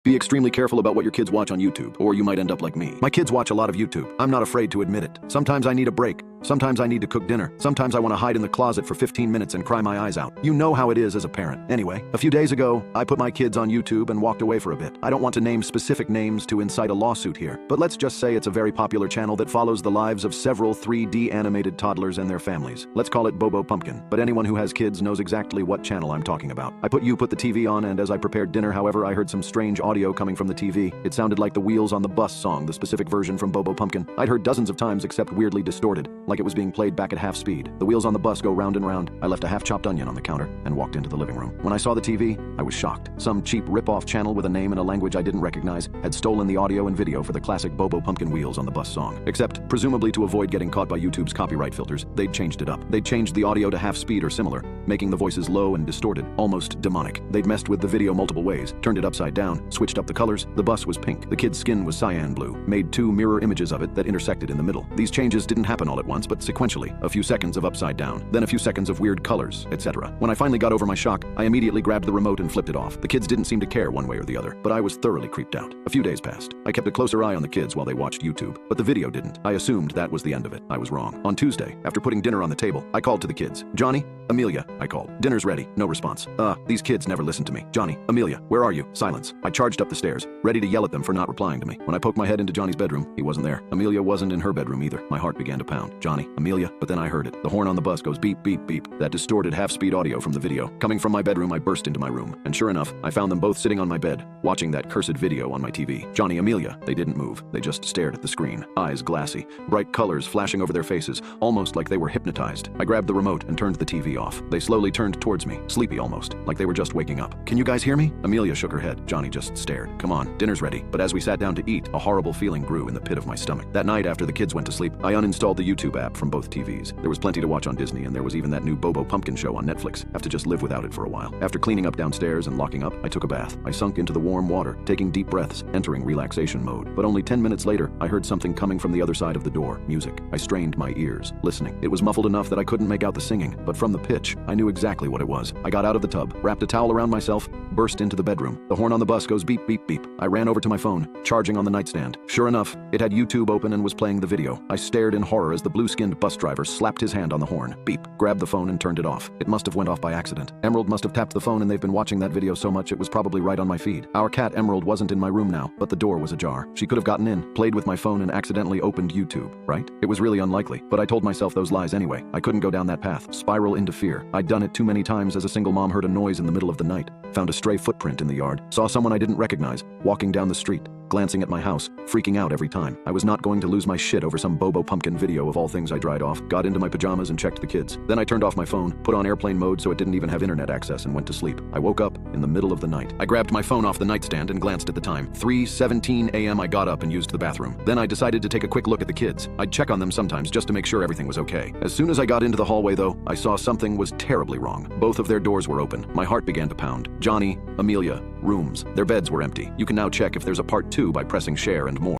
Be extremely careful about what your kids watch on YouTube, or you might end up like me. My kids watch a lot of YouTube. I'm not afraid to admit it. Sometimes I need a break. Sometimes I need to cook dinner. Sometimes I want to hide in the closet for 15 minutes and cry my eyes out. You know how it is as a parent. Anyway, a few days ago, I put my kids on YouTube and walked away for a bit. I don't want to name specific names to incite a lawsuit here, but let's just say it's a very popular channel that follows the lives of several 3D animated toddlers and their families. Let's call it Bobo Pumpkin, but anyone who has kids knows exactly what channel I'm talking about. I put the TV on, and as I prepared dinner, however, I heard some strange audio coming from the TV. It sounded like the Wheels on the Bus song, the specific version from Bobo Pumpkin. I'd heard dozens of times, except weirdly distorted, like it was being played back at half speed. The wheels on the bus go round and round. I left a half-chopped onion on the counter and walked into the living room. When I saw the TV, I was shocked. Some cheap rip-off channel with a name and a language I didn't recognize had stolen the audio and video for the classic Bobo Pumpkin Wheels on the Bus song. Except, presumably to avoid getting caught by YouTube's copyright filters, they'd changed it up. They'd changed the audio to half speed or similar, making the voices low and distorted, almost demonic. They'd messed with the video multiple ways, turned it upside down, switched up the colors. The bus was pink. The kid's skin was cyan blue, made two mirror images of it that intersected in the middle. These changes didn't happen all at once, but sequentially. A few seconds of upside down, then a few seconds of weird colors, etc. When I finally got over my shock, I immediately grabbed the remote and flipped it off. The kids didn't seem to care one way or the other, but I was thoroughly creeped out. A few days passed. I kept a closer eye on the kids while they watched YouTube, but the video didn't. I assumed that was the end of it. I was wrong. On Tuesday, after putting dinner on the table, I called to the kids. Johnny, Amelia, I called. Dinner's ready. No response. These kids never listen to me. Johnny, Amelia, where are you? Silence. I charged up the stairs, ready to yell at them for not replying to me. When I poked my head into Johnny's bedroom, he wasn't there. Amelia wasn't in her bedroom either. My heart began to pound. Johnny, Amelia, but then I heard it. The horn on the bus goes beep, beep, beep. That distorted half-speed audio from the video. Coming from my bedroom, I burst into my room. And sure enough, I found them both sitting on my bed, watching that cursed video on my TV. Johnny, Amelia, they didn't move. They just stared at the screen, eyes glassy, bright colors flashing over their faces, almost like they were hypnotized. I grabbed the remote and turned the TV off. They slowly turned towards me, sleepy almost, like they were just waking up. Can you guys hear me? Amelia shook her head. Johnny just stared. Come on, dinner's ready. But as we sat down to eat, a horrible feeling grew in the pit of my stomach. That night, after the kids went to sleep, I uninstalled the YouTube app from both TVs. There was plenty to watch on Disney, and there was even that new Bobo Pumpkin show on Netflix. Have to just live without it for a while. After cleaning up downstairs and locking up, I took a bath. I sunk into the warm water, taking deep breaths, entering relaxation mode. But only 10 minutes later, I heard something coming from the other side of the door. Music. I strained my ears, listening. It was muffled enough that I couldn't make out the singing, but from the pitch, I knew exactly what it was. I got out of the tub, wrapped a towel around myself, burst into the bedroom. The horn on the bus goes beep, beep, beep. I ran over to my phone, charging on the nightstand. Sure enough, it had YouTube open and was playing the video. I stared in horror as the blue-skinned bus driver slapped his hand on the horn. Beep. Grabbed the phone and turned it off. It must have went off by accident. Emerald must have tapped the phone, and they've been watching that video so much it was probably right on my feed. Our cat Emerald wasn't in my room now, but the door was ajar. She could have gotten in, played with my phone, and accidentally opened YouTube, right? It was really unlikely, but I told myself those lies anyway. I couldn't go down that path, spiral into fear. I'd done it too many times. As a single mom, heard a noise in the middle of the night, found a stray footprint in the yard, saw someone I didn't recognize walking down the street, glancing at my house, freaking out every time. I was not going to lose my shit over some Bobo Pumpkin video of all things. I dried off, got into my pajamas and checked the kids. Then I turned off my phone, put on airplane mode so it didn't even have internet access, and went to sleep. I woke up in the middle of the night. I grabbed my phone off the nightstand and glanced at the time. 3:17 a.m. I got up and used the bathroom. Then I decided to take a quick look at the kids. I'd check on them sometimes just to make sure everything was okay. As soon as I got into the hallway though, I saw something was terribly wrong. Both of their doors were open. My heart began to pound. Johnny, Amelia, rooms. Their beds were empty. You can now check if there's a part 2 by pressing share and more.